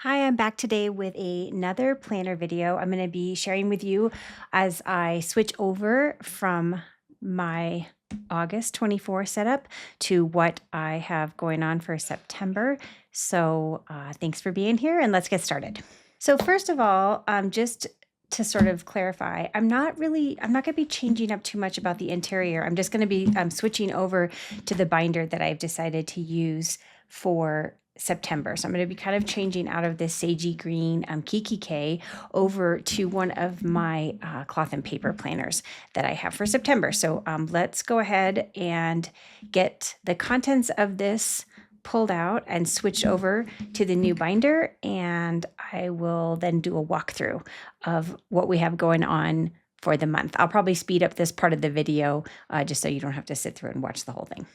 Hi, I'm back today with another planner video. I'm going to be sharing with you as I switch over from my August 24 setup to what I have going on for September. So thanks for being here and let's get started. So first of all, just to sort of clarify, I'm not going to be changing up too much about the interior. I'm just going to be switching over to the binder that I've decided to use for September. So I'm going to be kind of changing out of this sagey green Kikki.K over to one of my cloth and paper planners that I have for September. So let's go ahead and get the contents of this pulled out and switched over to the new binder, and I will then do a walkthrough of what we have going on for the month. I'll probably speed up this part of the video just so you don't have to sit through and watch the whole thing.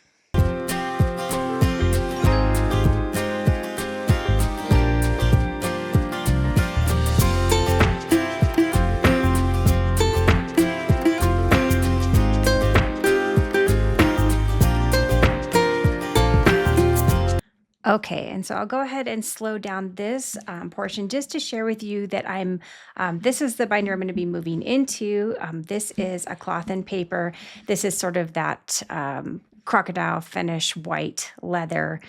Okay, and so I'll go ahead and slow down this portion just to share with you that this is the binder I'm going to be moving into. This is a cloth and paper. This is sort of that crocodile finish white leather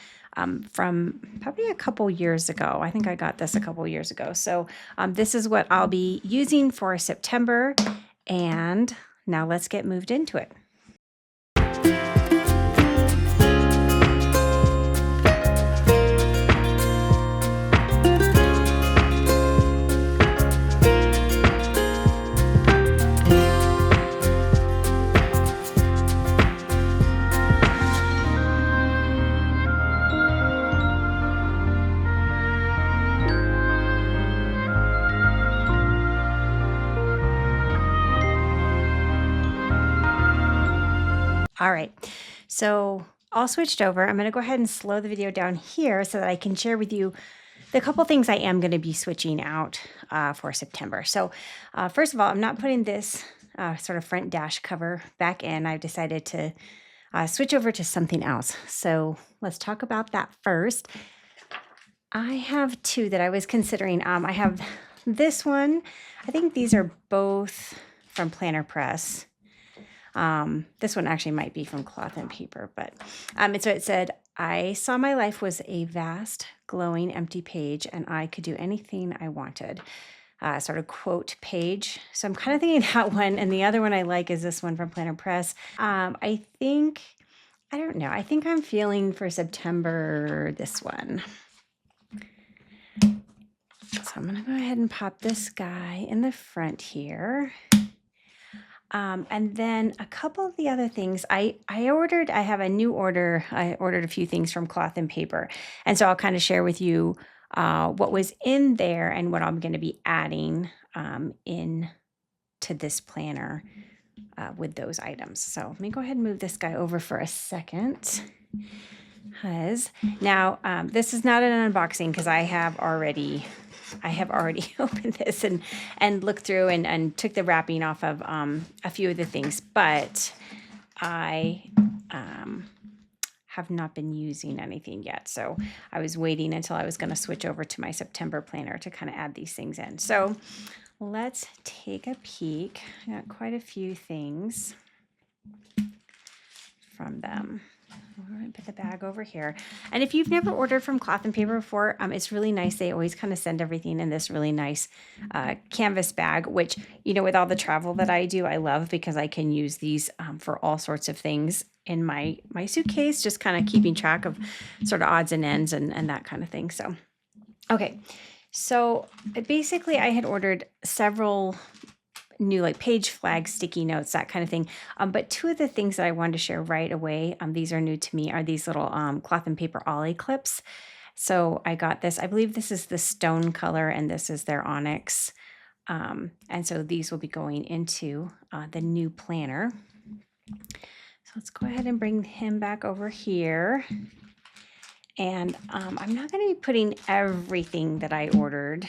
from probably a couple years ago. I think I got this a couple years ago. So this is what I'll be using for September. And now let's get moved into it. All right, so all switched over. I'm going to go ahead and slow the video down here so that I can share with you the couple things I am going to be switching out for September. So first of all, I'm not putting this sort of front dash cover back in. I've decided to switch over to something else. So let's talk about that first. I have two that I was considering. I have this one. I think these are both from Planner Press. This one actually might be from Cloth and Paper, but and so it said, I saw my life was a vast, glowing, empty page, and I could do anything I wanted. Sort of quote page. So I'm kind of thinking that one, and the other one I like is this one from Planner Press. I don't know. I think I'm feeling for September this one. So I'm going to go ahead and pop this guy in the front here. And then a couple of the other things I have a new order. I ordered a few things from Cloth and Paper. And so I'll kind of share with you what was in there and what I'm going to be adding in to this planner with those items. So let me go ahead and move this guy over for a second. Now, this is not an unboxing because I have already opened this and looked through and took the wrapping off of a few of the things, but I have not been using anything yet. So I was waiting until I was going to switch over to my September planner to kind of add these things in. So let's take a peek. I got quite a few things from them. All right, put the bag over here. And if you've never ordered from Cloth and Paper before, it's really nice. They always kind of send everything in this really nice canvas bag, which, with all the travel that I do, I love because I can use these for all sorts of things in my suitcase, just kind of keeping track of sort of odds and ends and that kind of thing. So, okay. So basically I had ordered several new like page flags, sticky notes, that kind of thing. But two of the things that I wanted to share right away, these are new to me, are these little Cloth and Paper ollie clips. So I got this, I believe this is the stone color and this is their onyx. And so these will be going into the new planner. So let's go ahead and bring him back over here. And I'm not going to be putting everything that I ordered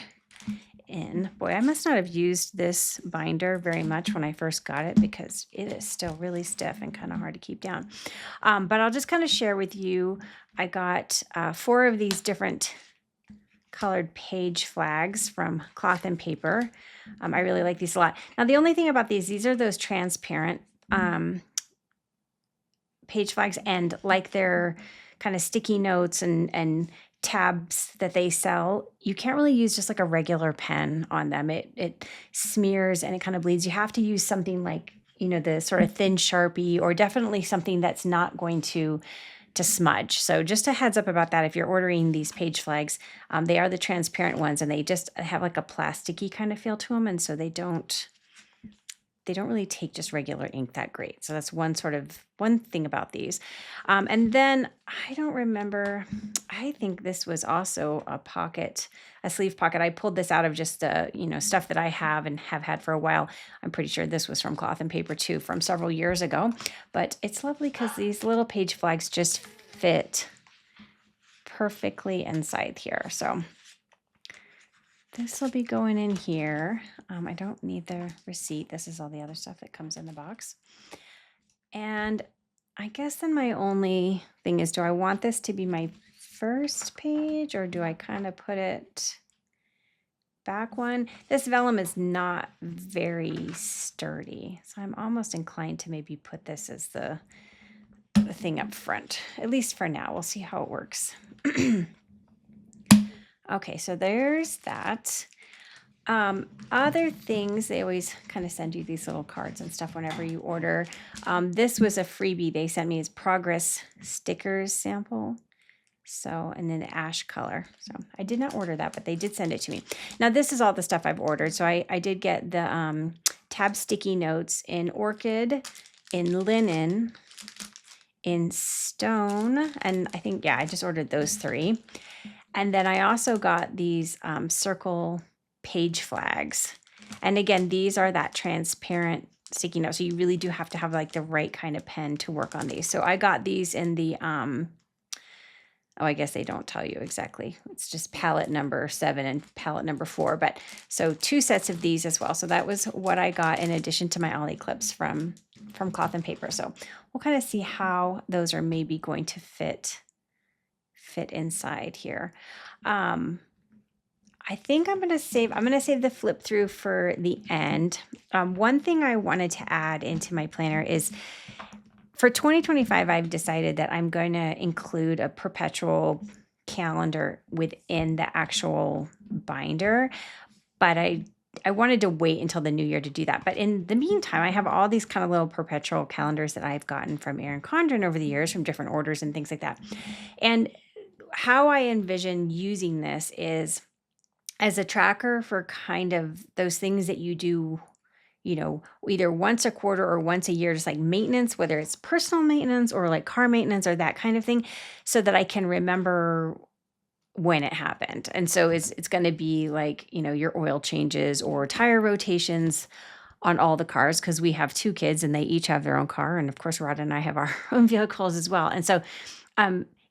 in. Boy, I must not have used this binder very much when I first got it because it is still really stiff and kind of hard to keep down. But I'll just kind of share with you, I got 4 of these different colored page flags from Cloth and Paper. I really like these a lot. Now, the only thing about these are those transparent page flags, and like they're kind of sticky notes and tabs that they sell, you can't really use just like a regular pen on them. It smears and it kind of bleeds. You have to use something like, the sort of thin Sharpie, or definitely something that's not going to smudge. So just a heads up about that. If you're ordering these page flags, they are the transparent ones, and they just have like a plasticky kind of feel to them. And so they don't really take just regular ink that great. So that's one thing about these. And then I don't remember, I think this was also a sleeve pocket. I pulled this out of just stuff that I have and have had for a while. I'm pretty sure this was from Cloth and Paper too, from several years ago. But it's lovely because these little page flags just fit perfectly inside here. So this will be going in here. I don't need the receipt. This is all the other stuff that comes in the box. And I guess then my only thing is, do I want this to be my first page, or do I kind of put it back one? This vellum is not very sturdy, so I'm almost inclined to maybe put this as the thing up front, at least for now. We'll see how it works. Okay, so there's that. Other things, they always kind of send you these little cards and stuff whenever you order. This was a freebie they sent me as progress stickers sample. So, and then the ash color. So I did not order that, but they did send it to me. Now this is all the stuff I've ordered. So I did get the tab sticky notes in orchid, in linen, in stone, and I think, I just ordered those 3. And then I also got these circle page flags. And again, these are that transparent sticky note. So you really do have to have like the right kind of pen to work on these. So I got these in the, I guess they don't tell you exactly. It's just palette number 7 and palette number 4. But so 2 sets of these as well. So that was what I got in addition to my ollie clips from Cloth and Paper. So we'll kind of see how those are maybe going to fit inside here. I think I'm going to save the flip through for the end. One thing I wanted to add into my planner is, for 2025, I've decided that I'm going to include a perpetual calendar within the actual binder, but I wanted to wait until the new year to do that. But in the meantime, I have all these kind of little perpetual calendars that I've gotten from Erin Condren over the years, from different orders and things like that. And how I envision using this is as a tracker for kind of those things that you do, either once a quarter or once a year, just like maintenance, whether it's personal maintenance or like car maintenance or that kind of thing, so that I can remember when it happened. And so it's going to be like, your oil changes or tire rotations on all the cars, because we have 2 kids and they each have their own car. And of course, Rod and I have our own vehicles as well. And so,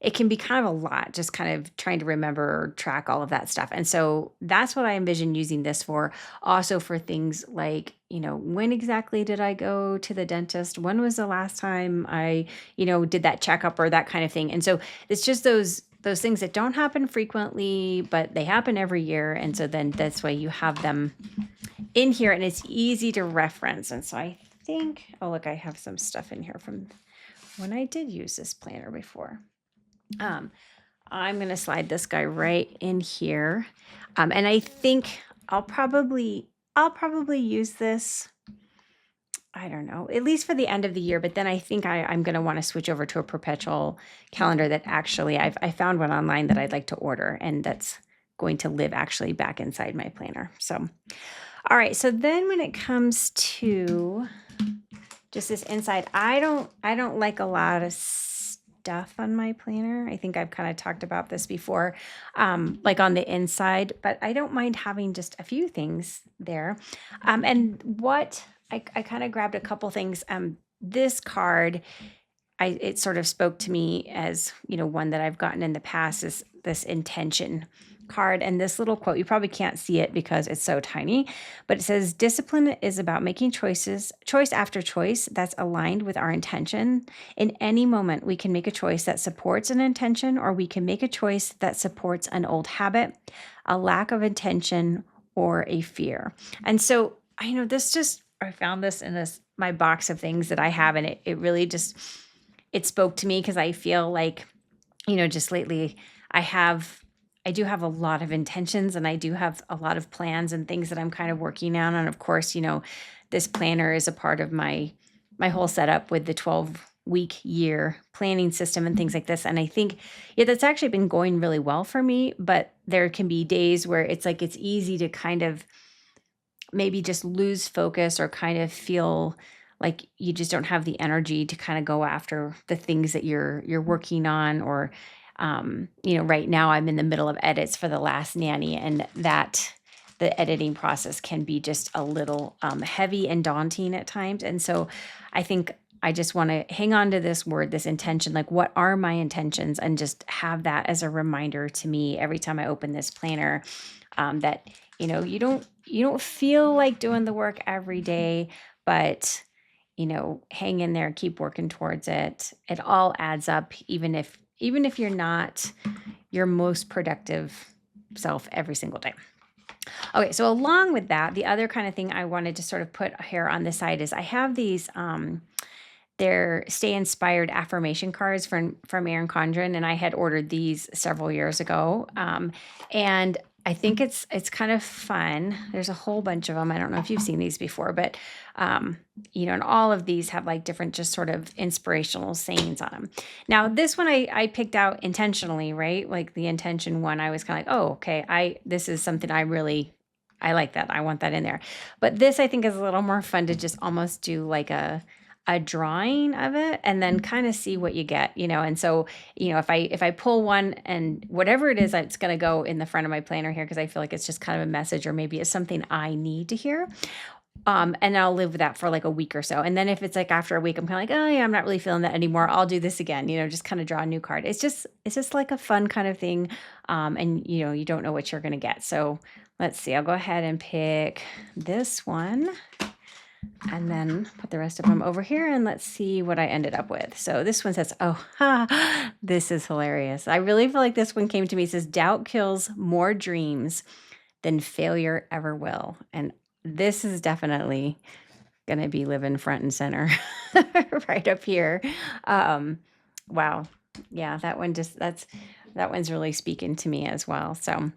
it can be kind of a lot, just kind of trying to remember or track all of that stuff. And so that's what I envision using this for. Also for things like, when exactly did I go to the dentist? When was the last time I, did that checkup or that kind of thing? And so it's just those things that don't happen frequently, but they happen every year. And so then that's why you have them in here, and it's easy to reference. And so I think, oh, look, I have some stuff in here from when I did use this planner before. I'm going to slide this guy right in here. And I think I'll probably use this, I don't know, at least for the end of the year. But then I think I'm going to want to switch over to a perpetual calendar that actually I found one online that I'd like to order, and that's going to live actually back inside my planner. So, all right. So then when it comes to just this inside, I don't like a lot of stuff on my planner. I think I've kind of talked about this before, like on the inside, but I don't mind having just a few things there. And what I kind of grabbed a couple things. This card, it sort of spoke to me as, one that I've gotten in the past, is this intention card, and this little quote, you probably can't see it because it's so tiny, but it says, discipline is about making choice after choice that's aligned with our intention. In any moment, we can make a choice that supports an intention, or we can make a choice that supports an old habit, a lack of intention, or a fear. And so I know I found this in my box of things that I have, and it really just, it spoke to me because I feel like, just lately I do have a lot of intentions, and I do have a lot of plans and things that I'm kind of working on. And of course, this planner is a part of my whole setup with the 12-week year planning system and things like this. And I think, yeah, that's actually been going really well for me, but there can be days where it's like, it's easy to kind of maybe just lose focus or kind of feel like you just don't have the energy to kind of go after the things that you're working on. Or right now I'm in the middle of edits for the last Nanny, and that the editing process can be just a little heavy and daunting at times. And so I think I just want to hang on to this word, this intention, like what are my intentions, and just have that as a reminder to me every time I open this planner, that, you don't feel like doing the work every day, but hang in there, keep working towards it. It all adds up, even if you're not your most productive self every single day. Okay, so along with that, the other kind of thing I wanted to sort of put here on the side is I have these they're Stay Inspired affirmation cards from Erin Condren, and I had ordered these several years ago. And I think it's kind of fun. There's a whole bunch of them. I don't know if you've seen these before, but and all of these have like different just sort of inspirational sayings on them. Now, this one I picked out intentionally, right? Like the intention one, I was kind of like, oh, okay, this is something I like that. I want that in there. But this I think is a little more fun to just almost do like a drawing of it and then kind of see what you get, And so, if I pull one and whatever it is, it's going to go in the front of my planner here, because I feel like it's just kind of a message, or maybe it's something I need to hear. And I'll live with that for like a week or so. And then if it's like after a week, I'm kind of like, oh yeah, I'm not really feeling that anymore, I'll do this again, just kind of draw a new card. It's just like a fun kind of thing. And you don't know what you're going to get. So let's see, I'll go ahead and pick this one, and then put the rest of them over here, and let's see what I ended up with. So this one says, this is hilarious. I really feel like this one came to me. It says, doubt kills more dreams than failure ever will. And this is definitely going to be living front and center right up here. Wow. Yeah, that one's really speaking to me as well. So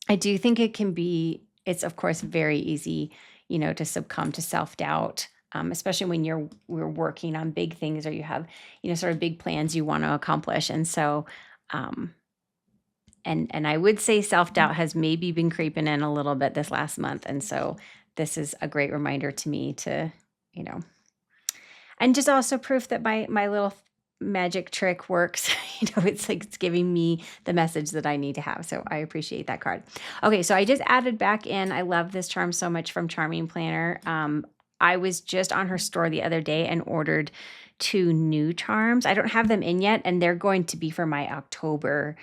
I do think it's of course very easy, to succumb to self-doubt, especially when we're working on big things, or you have, sort of big plans you want to accomplish. And so, and I would say self-doubt has maybe been creeping in a little bit this last month. And so this is a great reminder to me to, and just also proof that my little magic trick works. It's like it's giving me the message that I need to have. So I appreciate that card. Okay, so I just added back in. I love this charm so much from Charming Planner. I was just on her store the other day and ordered 2 new charms. I don't have them in yet, and they're going to be for my October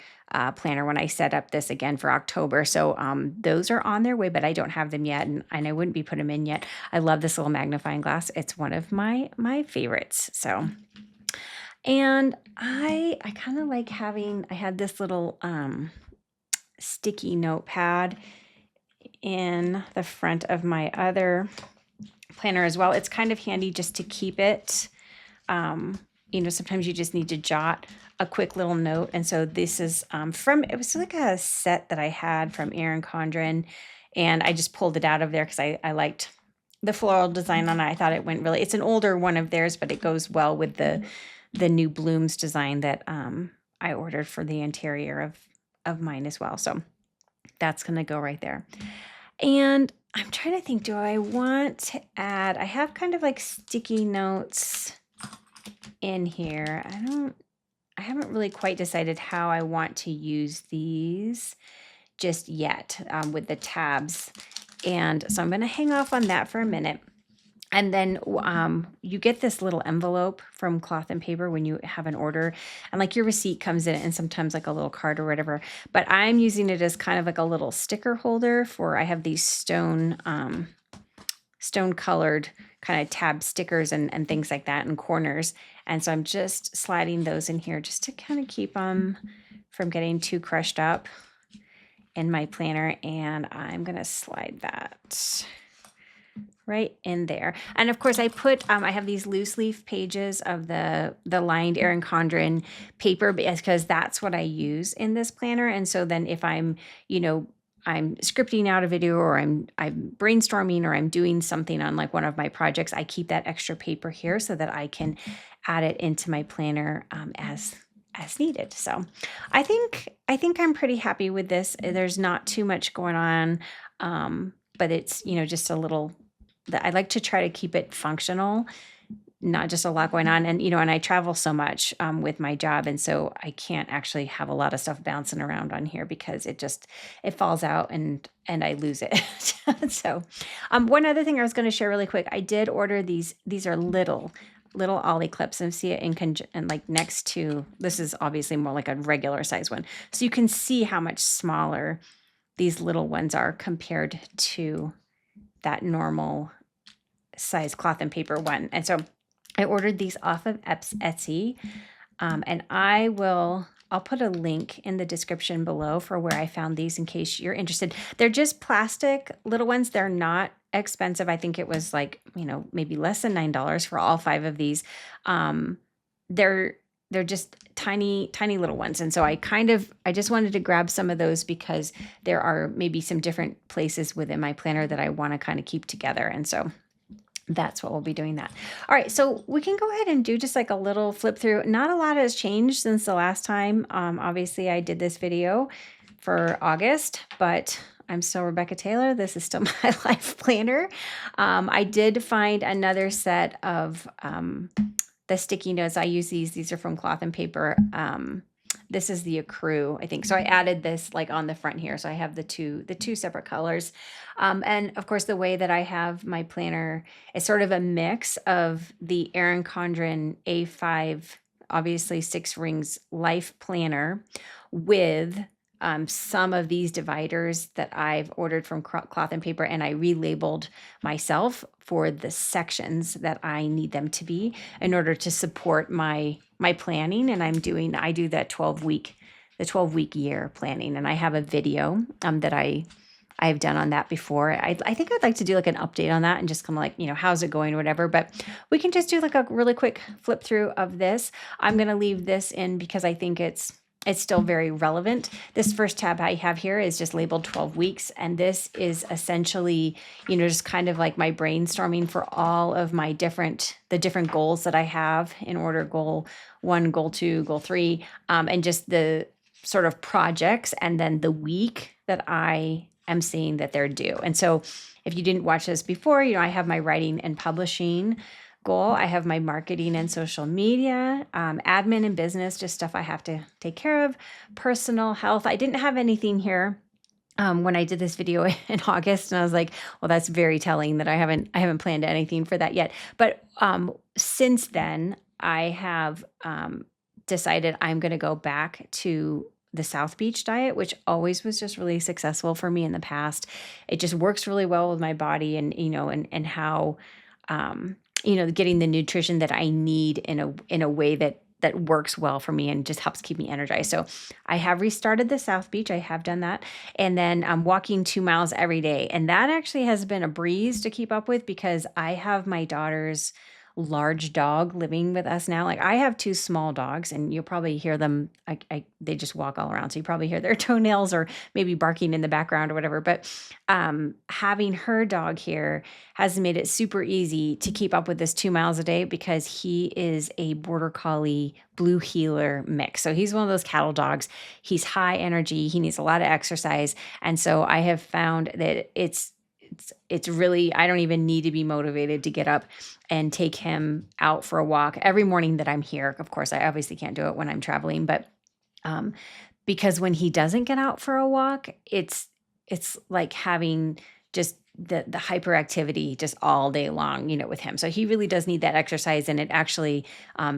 planner when I set up this again for October. So those are on their way, but I don't have them yet, and I wouldn't be putting them in yet. I love this little magnifying glass. It's one of my favorites. So. And I kind of like I had this little sticky notepad in the front of my other planner as well. It's kind of handy just to keep it. Sometimes you just need to jot a quick little note. And so this is it was like a set that I had from Erin Condren, and I just pulled it out of there because I liked the floral design on it. I thought it went it's an older one of theirs, but it goes well with the new blooms design that I ordered for the interior of mine as well. So that's going to go right there. And I'm trying to think, do I want to add, I have kind of like sticky notes in here. I haven't really quite decided how I want to use these just yet with the tabs. And so I'm going to hang off on that for a minute. And then you get this little envelope from Cloth and Paper when you have an order, and like your receipt comes in and sometimes like a little card or whatever. But I'm using it as kind of like a little sticker holder for, I have these stone colored kind of tab stickers and things like that in corners. And so I'm just sliding those in here just to kind of keep them from getting too crushed up in my planner. And I'm going to slide that right in there. And of course I put, I have these loose leaf pages of the lined Erin Condren paper because that's what I use in this planner. And so then if I'm, I'm scripting out a video or I'm brainstorming or I'm doing something on like one of my projects, I keep that extra paper here so that I can add it into my planner as needed. So I think I'm pretty happy with this. There's not too much going on, but it's, just a little, I like to try to keep it functional, not just a lot going on. And, and I travel so much with my job. And so I can't actually have a lot of stuff bouncing around on here because it falls out and I lose it. So one other thing I was going to share really quick, I did order these are little ollie clips, and see it and like next to, this is obviously more like a regular size one. So you can see how much smaller these little ones are compared to that normal size Cloth and Paper one. And so I ordered these off of Etsy, and I'll put a link in the description below for where I found these in case you're interested. They're just plastic little ones. They're not expensive. I think it was like, maybe less than $9 for all 5 of these. They're just tiny little ones. And so I just wanted to grab some of those because there are maybe some different places within my planner that I want to kind of keep together. And so that's what we'll be doing that. All right, so we can go ahead and do just like a little flip through. Not a lot has changed since the last time. Obviously I did this video for August, but I'm still Rebecca Taylor. This is still my life planner. I did find another set of the sticky notes. I use these are from Cloth and Paper. This is the Accrue, I think. So I added this like on the front here. So I have the two separate colors. And of course, the way that I have my planner is sort of a mix of the Erin Condren A5, obviously 6 rings life planner with some of these dividers that I've ordered from Cloth and Paper, and I relabeled myself for the sections that I need them to be in order to support my planning. And I do that 12-week year planning, and I have a video that I've done on that before. I think I'd like to do like an update on that and just kind of like, how's it going or whatever, but we can just do like a really quick flip through of this. I'm going to leave this in because I think it's still very relevant. This first tab I have here is just labeled 12 weeks. And this is essentially, just kind of like my brainstorming for all of my different goals that I have in order: goal 1, goal 2, goal 3, and just the sort of projects and then the week that I am seeing that they're due. And so if you didn't watch this before, I have my writing and publishing goal. I have my marketing and social media, admin and business, just stuff I have to take care of, personal health. I didn't have anything here when I did this video in August, and I was like, well, that's very telling that I haven't planned anything for that yet. But since then, I have decided I'm going to go back to the South Beach diet, which always was just really successful for me in the past. It just works really well with my body, and and how getting the nutrition that I need in a way that works well for me and just helps keep me energized. So I have restarted the South Beach. I have done that. And then I'm walking 2 miles every day. And that actually has been a breeze to keep up with because I have my daughter's large dog living with us now. Like, I have 2 small dogs, and you'll probably hear them. They just walk all around. So you probably hear their toenails or maybe barking in the background or whatever. But having her dog here has made it super easy to keep up with this 2 miles a day because he is a border collie blue heeler mix. So he's one of those cattle dogs. He's high energy. He needs a lot of exercise. And so I have found that it's really, I don't even need to be motivated to get up and take him out for a walk every morning that I'm here. Of course, I obviously can't do it when I'm traveling, but because when he doesn't get out for a walk, it's like having just the hyperactivity just all day long, with him. So he really does need that exercise, and it actually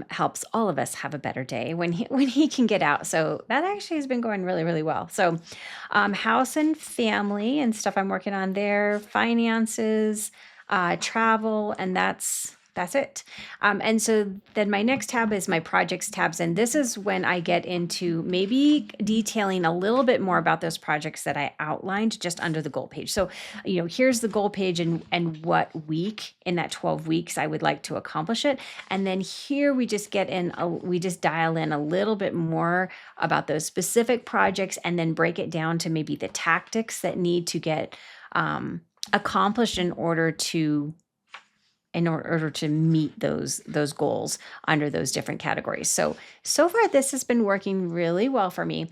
helps all of us have a better day when he can get out. So that actually has been going really, really well. So house and family and stuff I'm working on there, finances, travel, and that's it. And so then my next tab is my projects tabs. And this is when I get into maybe detailing a little bit more about those projects that I outlined just under the goal page. So, here's the goal page and what week in that 12 weeks I would like to accomplish it. And then here we just we just dial in a little bit more about those specific projects and then break it down to maybe the tactics that need to get accomplished in order to meet those goals under those different categories. So far this has been working really well for me.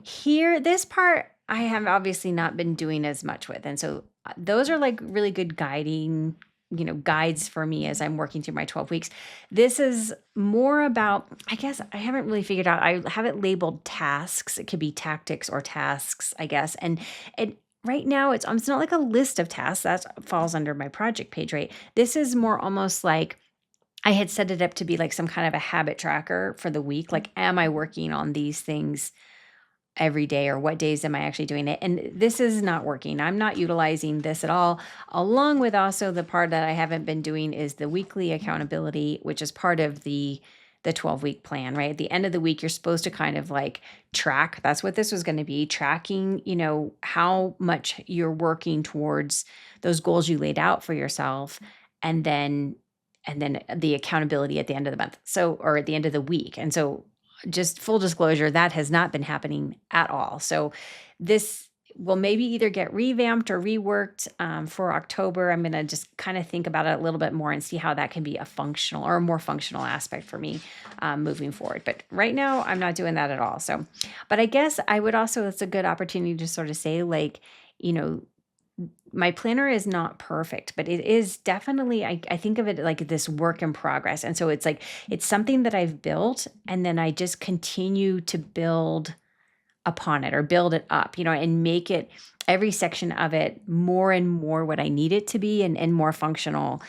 Here, this part I have obviously not been doing as much with. And so those are like really good guides for me as I'm working through my 12 weeks. This is more about, I guess I haven't really figured out, I have it labeled tasks. It could be tactics or tasks, I guess. And right now, it's not like a list of tasks. That falls under my project page, right? This is more almost like I had set it up to be like some kind of a habit tracker for the week. Like, am I working on these things every day, or what days am I actually doing it? And this is not working. I'm not utilizing this at all. Along with also the part that I haven't been doing is the weekly accountability, which is part of the 12-week plan, right? At the end of the week, you're supposed to kind of like track. That's what this was going to be, tracking, how much you're working towards those goals you laid out for yourself. And then the accountability at the end of the month. So, or at the end of the week. And so just full disclosure, that has not been happening at all. So this will maybe either get revamped or reworked for October. I'm going to just kind of think about it a little bit more and see how that can be a functional or a more functional aspect for me moving forward. But right now, I'm not doing that at all. So, but I guess I would also, it's a good opportunity to sort of say, like, my planner is not perfect, but it is definitely, I think of it like this work in progress. And so it's like, it's something that I've built, and then I just continue to build upon it or build it up, and make it, every section of it, more and more what I need it to be, and more functional,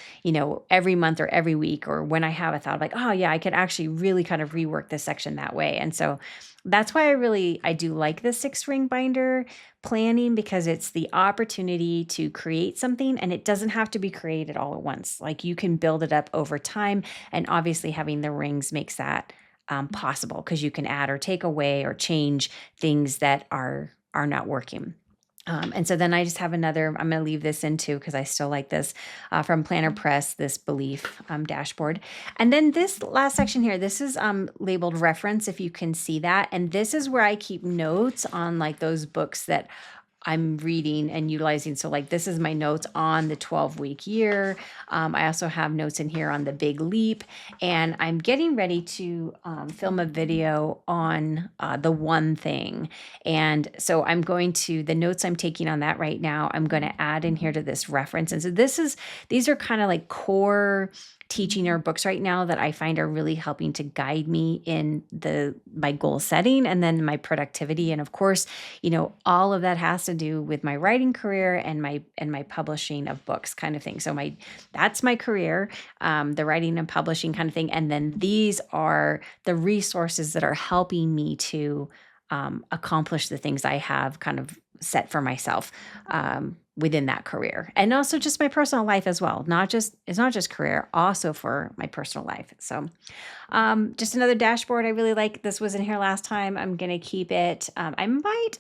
every month or every week, or when I have a thought of like, oh yeah, I could actually really kind of rework this section that way. And so that's why I do like the 6-ring binder planning, because it's the opportunity to create something, and it doesn't have to be created all at once. Like, you can build it up over time, and obviously having the rings makes that possible, because you can add or take away or change things that are not working. And so then I just have another, I'm going to leave this in too, because I still like this, from Planner Press, this belief dashboard. And then this last section here, this is labeled reference, if you can see that. And this is where I keep notes on like those books that I'm reading and utilizing. So like, this is my notes on the 12-week year. I also have notes in here on the big leap, and I'm getting ready to film a video on the one thing. And so I'm going to, the notes I'm taking on that right now, I'm going to add in here to this reference. And so these are kind of like core teaching or books right now that I find are really helping to guide me in my goal setting and then my productivity. And of course, all of that has to do with my writing career and my publishing of books kind of thing. So that's my career, the writing and publishing kind of thing. And then these are the resources that are helping me to accomplish the things I have kind of set for myself within that career, and also just my personal life as well. It's not just career, also for my personal life. So just another dashboard I really like. This was in here last time. I'm going to keep it.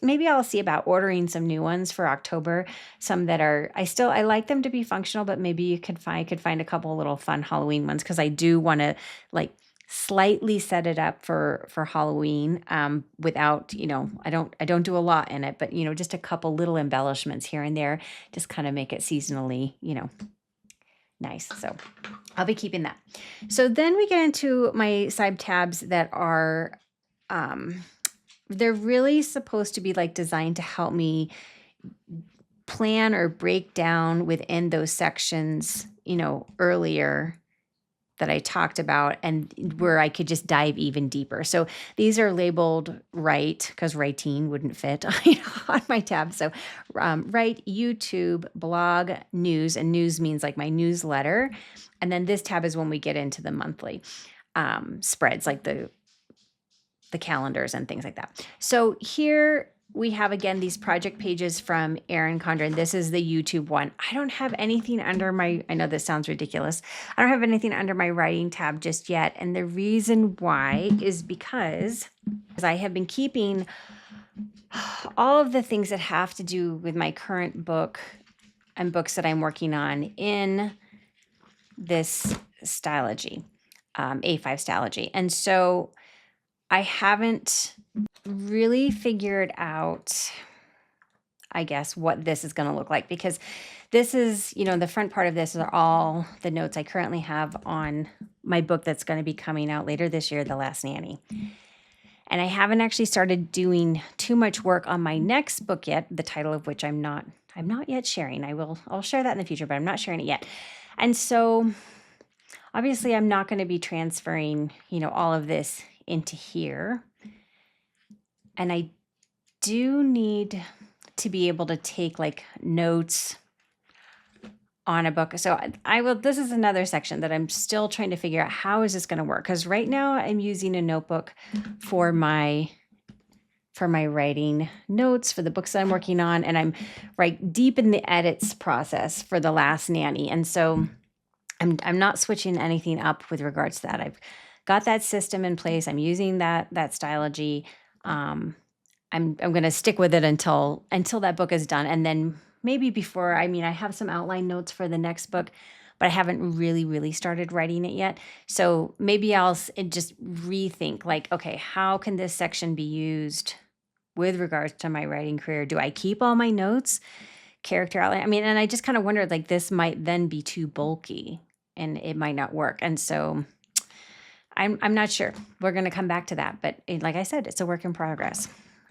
Maybe I'll see about ordering some new ones for October. Some that are, I like them to be functional, but maybe I could find a couple little fun Halloween ones, because I do want to like slightly set it up for Halloween without, I don't do a lot in it, but just a couple little embellishments here and there, just kind of make it seasonally, nice. So I'll be keeping that. So then we get into my side tabs that are, they're really supposed to be like designed to help me plan or break down within those sections, earlier that I talked about, and where I could just dive even deeper. So these are labeled Write, because writing wouldn't fit on my tab. So Write, YouTube, blog, news, and news means like my newsletter. And then this tab is when we get into the monthly spreads, like the calendars and things like that. So here we have, again, these project pages from Erin Condren. This is the YouTube one. I don't have anything under my, I know this sounds ridiculous. I don't have anything under my writing tab just yet. And the reason why is because I have been keeping all of the things that have to do with my current book and books that I'm working on in this stylogy, A5 stylogy. And so I haven't really figured out, I guess, what this is going to look like, because this is, the front part of this are all the notes I currently have on my book that's going to be coming out later this year, The Last Nanny. And I haven't actually started doing too much work on my next book yet, the title of which I'm not yet sharing. I'll share that in the future, but I'm not sharing it yet. And so obviously I'm not going to be transferring, all of this into here. And I do need to be able to take like notes on a book. So I will, this is another section that I'm still trying to figure out, how is this going to work? Because right now I'm using a notebook for my writing notes for the books that I'm working on. And I'm right deep in the edits process for The Last Nanny. And so I'm not switching anything up with regards to that. I've got that system in place. I'm using that stylogy. I'm going to stick with it until that book is done. And then maybe before, I have some outline notes for the next book, but I haven't really started writing it yet. So maybe I'll just rethink, like, okay, how can this section be used with regards to my writing career? Do I keep all my notes, character outline? And I just kind of wondered, like, this might then be too bulky and it might not work. And so I'm not sure. We're going to come back to that. But like I said, it's a work in progress.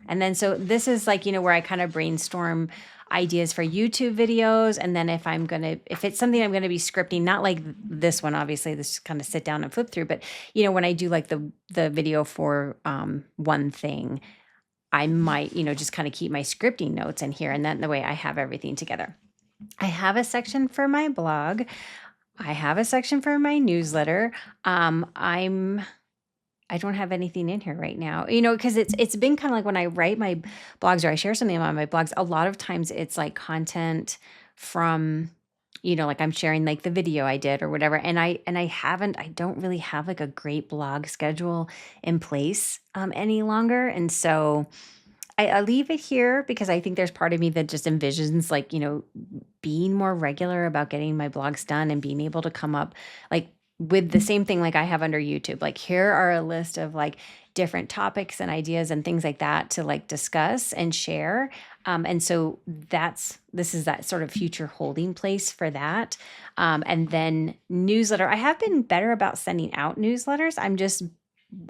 And then so this is like, where I kind of brainstorm ideas for YouTube videos. And then if it's something I'm going to be scripting, not like this one, obviously, this kind of sit down and flip through. But, when I do like the video for one thing, I might, just kind of keep my scripting notes in here. And then the way I have everything together. I have a section for my blog. I have a section for my newsletter. I don't have anything in here right now, because it's been kind of like when I write my blogs or I share something on my blogs, a lot of times it's like content from, like I'm sharing like the video I did or whatever. And I don't really have like a great blog schedule in place any longer. And so I leave it here because I think there's part of me that just envisions like, being more regular about getting my blogs done and being able to come up like with the same thing like I have under YouTube. Like, here are a list of like different topics and ideas and things like that to like discuss and share. And so this is that sort of future holding place for that. And then newsletter. I have been better about sending out newsletters.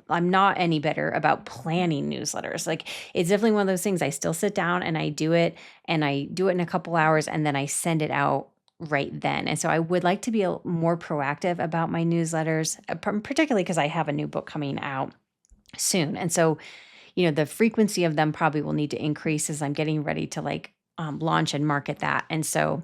I'm not any better about planning newsletters. Like, it's definitely one of those things I still sit down and I do it in a couple hours and then I send it out right then. And so I would like to be more proactive about my newsletters, particularly because I have a new book coming out soon. And so, the frequency of them probably will need to increase as I'm getting ready to like launch and market that. And so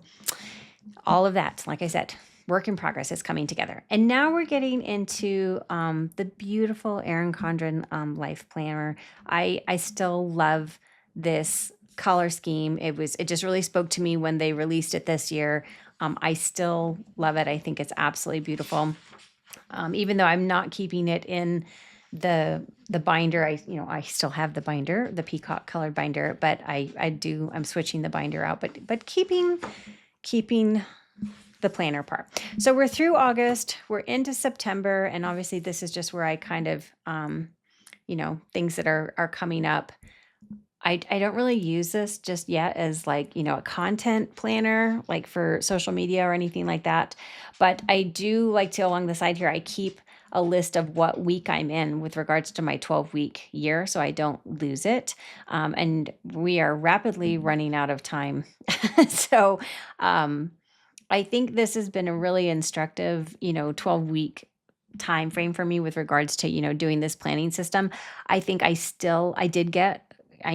all of that, like I said, work in progress is coming together. And now we're getting into the beautiful Erin Condren Life Planner. I still love this color scheme. It just really spoke to me when they released it this year. I still love it. I think it's absolutely beautiful. Even though I'm not keeping it in the binder, I still have the binder, the peacock colored binder, but I'm switching the binder out, but keeping the planner part. So we're through August, we're into September, and obviously this is just where I kind of, things that are coming up. I don't really use this just yet as like, a content planner, like for social media or anything like that. But I do like to, along the side here, I keep a list of what week I'm in with regards to my 12-week year, so I don't lose it. And we are rapidly running out of time. So I think this has been a really instructive, 12-week time frame for me with regards to, doing this planning system. I think I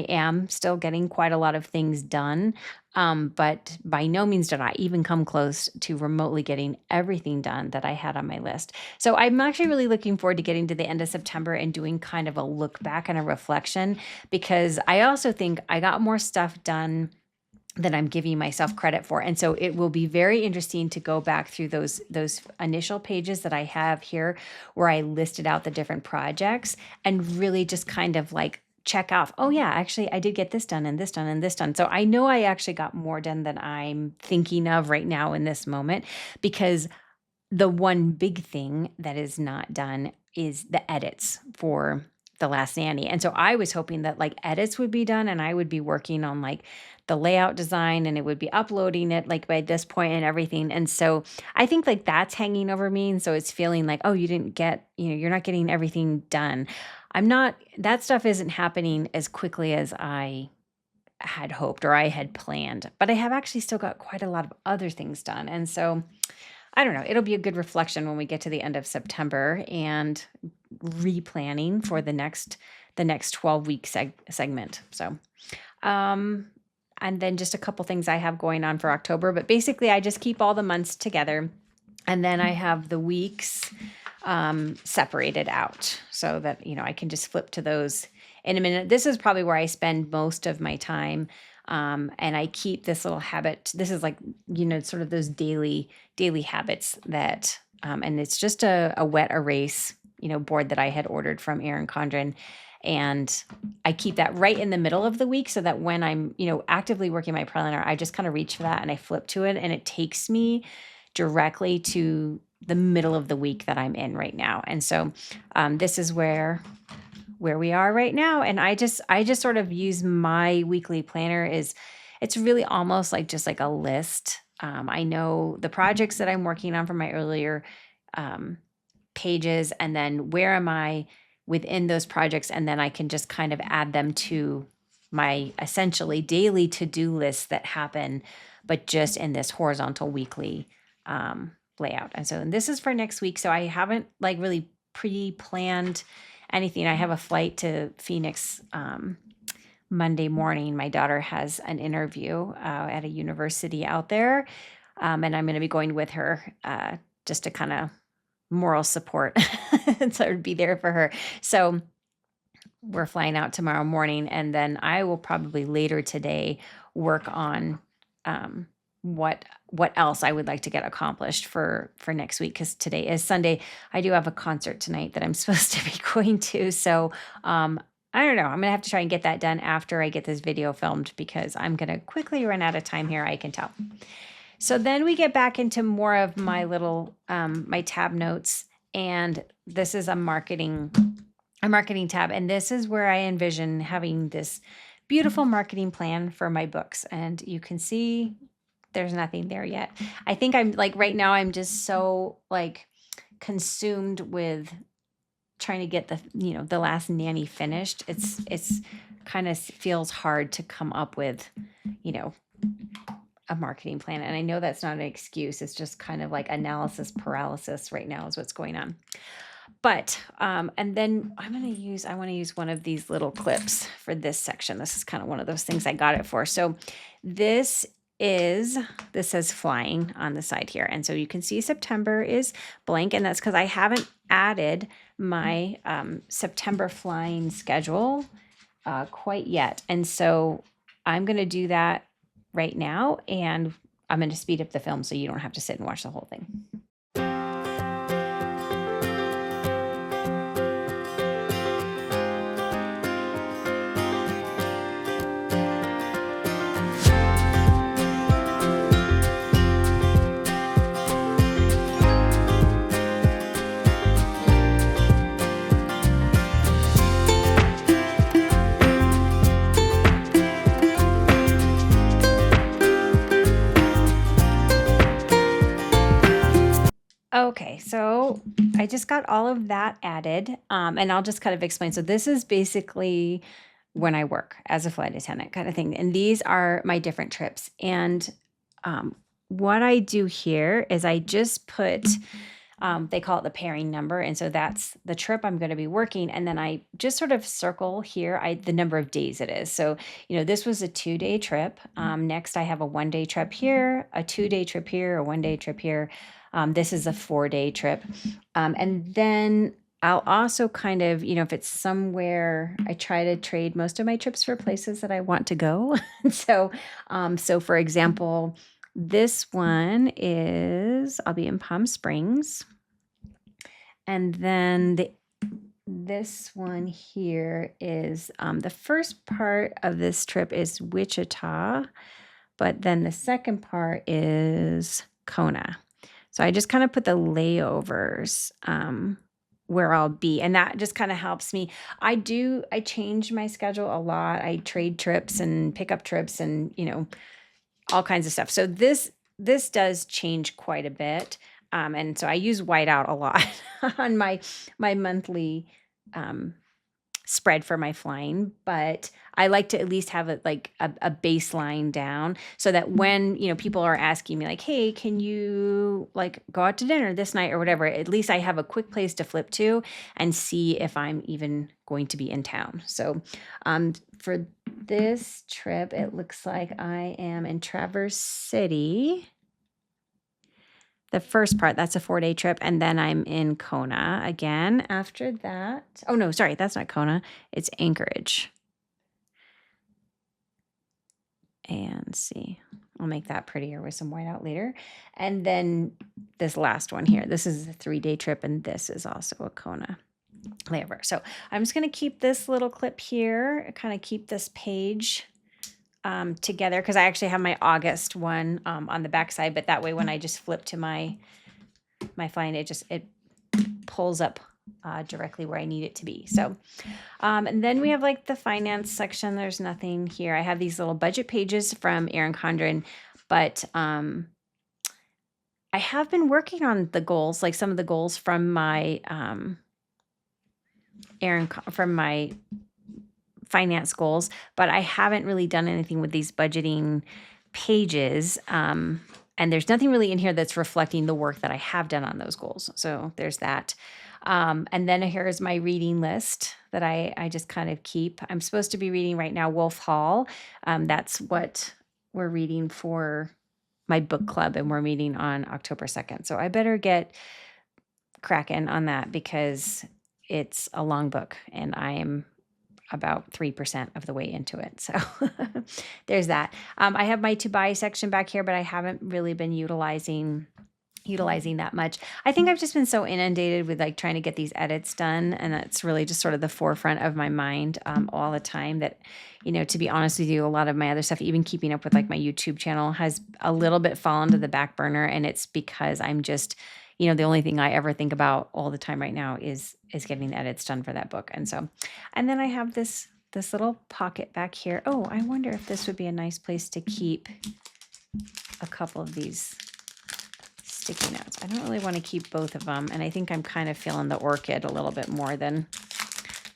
am still getting quite a lot of things done. But by no means did I even come close to remotely getting everything done that I had on my list. So I'm actually really looking forward to getting to the end of September and doing kind of a look back and a reflection, because I also think I got more stuff done than I'm giving myself credit for. And so it will be very interesting to go back through those initial pages that I have here where I listed out the different projects and really just kind of like check off, oh yeah, actually I did get this done and this done and this done. So I know I actually got more done than I'm thinking of right now in this moment, because the one big thing that is not done is the edits for The Last Nanny. And so I was hoping that like edits would be done and I would be working on like the layout design and it would be uploading it like by this point and everything. And so I think like that's hanging over me. And so it's feeling like, oh, you're not getting everything done. That stuff isn't happening as quickly as I had hoped or I had planned, but I have actually still got quite a lot of other things done. And so I don't know, it'll be a good reflection when we get to the end of September and replanning for the next 12-week segment. So, and then just a couple things I have going on for October, but basically I just keep all the months together and then I have the weeks separated out so that, I can just flip to those in a minute. This is probably where I spend most of my time. And I keep this little habit. This is like, sort of those daily habits that, and it's just a wet erase, board that I had ordered from Erin Condren. And I keep that right in the middle of the week so that when I'm, actively working my planner, I just kind of reach for that and I flip to it and it takes me directly to the middle of the week that I'm in right now. And so this is where we are right now. And I just sort of use my weekly planner it's really almost like just like a list. I know the projects that I'm working on from my earlier pages, and then where am I within those projects, and then I can just kind of add them to my essentially daily to-do lists that happen, but just in this horizontal weekly layout. And this is for next week. So I haven't like really pre-planned anything. I have a flight to Phoenix Monday morning. My daughter has an interview at a university out there, and I'm going to be going with her just to kind of moral support, so I'd be there for her. So we're flying out tomorrow morning, and then I will probably later today work on what else I would like to get accomplished for next week, because today is Sunday. I do have a concert tonight that I'm supposed to be going to. So I don't know. I'm going to have to try and get that done after I get this video filmed, because I'm going to quickly run out of time here, I can tell. So then we get back into more of my little, my tab notes, and this is a marketing tab. And this is where I envision having this beautiful marketing plan for my books. And you can see there's nothing there yet. I think I'm like, right now, I'm just so like consumed with trying to get The Last Nanny finished. It's kind of feels hard to come up with, a marketing plan. And I know that's not an excuse. It's just kind of like analysis paralysis right now is what's going on. But, and then I want to use one of these little clips for this section. This is kind of one of those things I got it for. So this says flying on the side here. And so you can see September is blank, and that's because I haven't added my September flying schedule quite yet. And so I'm going to do that right now, and I'm going to speed up the film so you don't have to sit and watch the whole thing. Okay, so I just got all of that added, and I'll just kind of explain. So this is basically when I work as a flight attendant kind of thing, and these are my different trips. And what I do here is I just put They call it the pairing number. And so that's the trip I'm going to be working. And then I just sort of circle here the number of days it is. So, this was a 2-day trip. Next, I have a 1-day trip here, a 2-day trip here, a 1-day trip here. This is a 4-day trip. And then I'll also kind of, if it's somewhere, I try to trade most of my trips for places that I want to go. So, for example, this one is, I'll be in Palm Springs. And then this one here is, the first part of this trip is Wichita, but then the second part is Kona. So I just kind of put the layovers where I'll be, and that just kind of helps me. I change my schedule a lot. I trade trips and pick up trips and, all kinds of stuff. So this does change quite a bit. And so I use whiteout a lot on my monthly spread for my flying, but I like to at least have it like a baseline down so that when, people are asking me like, hey, can you like go out to dinner this night or whatever, at least I have a quick place to flip to and see if I'm even going to be in town. So for this trip, it looks like I am in Traverse City. The first part, that's a 4-day trip. And then I'm in Kona again after that. Oh, no, sorry, that's not Kona. It's Anchorage. And see, I'll make that prettier with some whiteout later. And then this last one here, this is a 3-day trip. And this is also a Kona layover. So I'm just going to keep this little clip here, kind of keep this page together, because I actually have my August one on the back side, but that way when I just flip to my flying, it pulls up directly where I need it to be. So and then we have like the finance section. There's nothing here. I have these little budget pages from Erin Condren, but I have been working on the goals, like some of the goals from my from my finance goals, but I haven't really done anything with these budgeting pages. And there's nothing really in here that's reflecting the work that I have done on those goals. So there's that. And then here's my reading list that I just kind of keep. I'm supposed to be reading right now Wolf Hall. That's what we're reading for my book club, and we're meeting on October 2nd. So I better get cracking on that because it's a long book and I'm about 3% of the way into it. So there's that. I have my to buy section back here, but I haven't really been utilizing that much. I think I've just been so inundated with like trying to get these edits done. And that's really just sort of the forefront of my mind all the time that, to be honest with you, a lot of my other stuff, even keeping up with like my YouTube channel, has a little bit fallen to the back burner. And it's because I'm just, the only thing I ever think about all the time right now is getting the edits done for that book. And then I have this little pocket back here. Oh, I wonder if this would be a nice place to keep a couple of these sticky notes. I don't really want to keep both of them. And I think I'm kind of feeling the orchid a little bit more than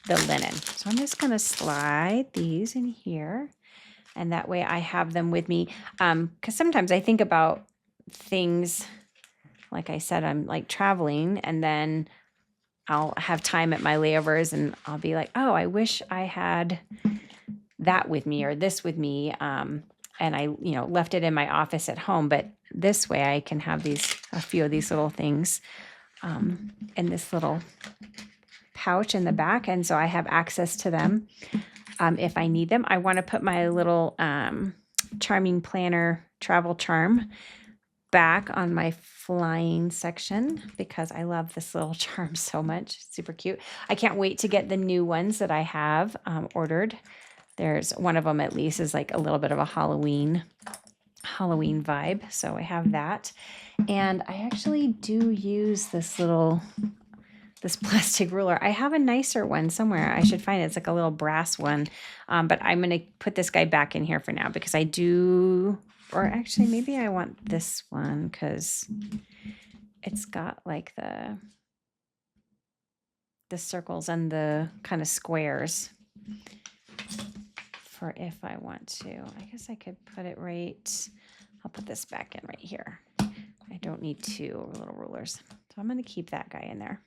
the linen. So I'm just going to slide these in here. And that way I have them with me. Because sometimes I think about things, like I said, I'm like traveling, and then I'll have time at my layovers and I'll be like, oh, I wish I had that with me or this with me. And I, left it in my office at home, but this way I can have a few of these little things in this little pouch in the back. And so I have access to them if I need them. I want to put my little Charming Planner travel charm back on my flying section because I love this little charm so much. Super cute. I can't wait to get the new ones that I have ordered. There's one of them at least is like a little bit of a Halloween vibe. So I have that. And I actually do use this plastic ruler. I have a nicer one somewhere. I should find it. It's like a little brass one. But I'm going to put this guy back in here for now because I do, or actually maybe I want this one because it's got like the circles and the kind of squares for if I want to. I guess I could put it right. I'll put this back in right here. I I don't need two little rulers. So I'm going to keep that guy in there.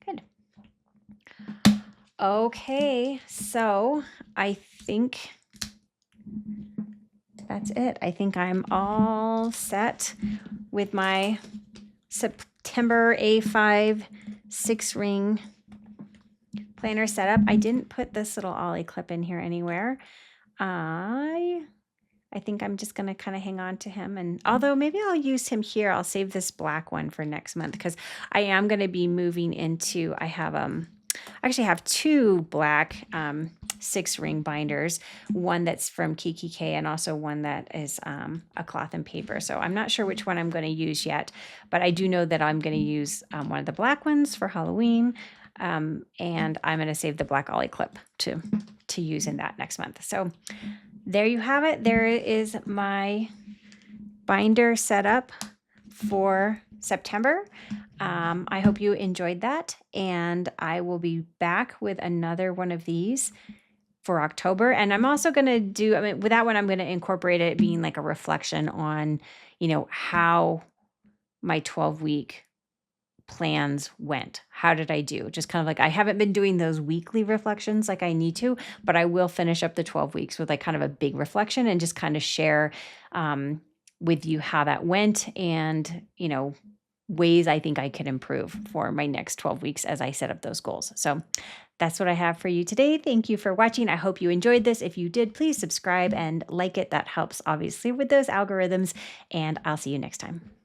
Good. Okay, so I think that's it. I think I'm all set with my September A5 6-ring planner setup. I didn't put this little ollie clip in here anywhere. I think I'm just going to kind of hang on to him, and although maybe I'll use him here, I'll save this black one for next month because I am going to be moving into, I actually have two black 6-ring binders, one that's from Kikki.K and also one that is a cloth and paper. So I'm not sure which one I'm going to use yet, but I do know that I'm going to use one of the black ones for Halloween, and I'm going to save the black ollie clip to use in that next month. So there you have it. There is my binder setup for September. I hope you enjoyed that, and I will be back with another one of these for October. And I'm also going to do, with that one, I'm going to incorporate it being like a reflection on, how my 12-week plans went. How did I do? Just kind of like, I haven't been doing those weekly reflections like I need to, but I will finish up the 12 weeks with like kind of a big reflection and just kind of share with you how that went and, ways I think I could improve for my next 12 weeks as I set up those goals. So that's what I have for you today. Thank you for watching. I hope you enjoyed this. If you did, please subscribe and like it. That helps obviously with those algorithms, and I'll see you next time.